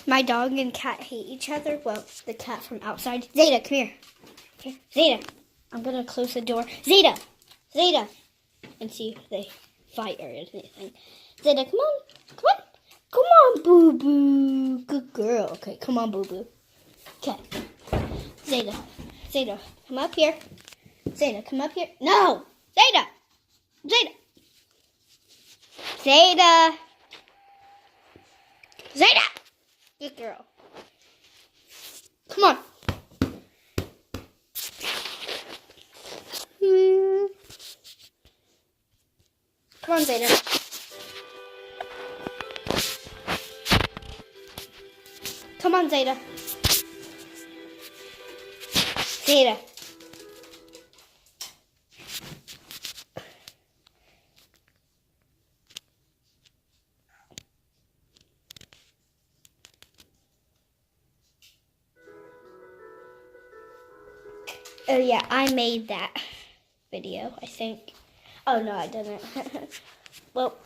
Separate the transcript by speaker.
Speaker 1: My dog and cat hate each other. Well, the cat from outside. Zeta, come here. Here. Zeta, I'm going to close the door. Zeta! Zeta! And see if they fight or anything. Zeta, come on. Come on. Come on, boo-boo. Good girl. Okay, come on, boo-boo. Okay. Zeta. Zeta, come up here. Zeta, come up here. No! Zeta! Zeta! Zeta! Zeta! Good girl. Come on. Come on, Zeta. Come on, Zeta. Zeta. Oh yeah, I made that video, I think. Oh no, I didn't. Well,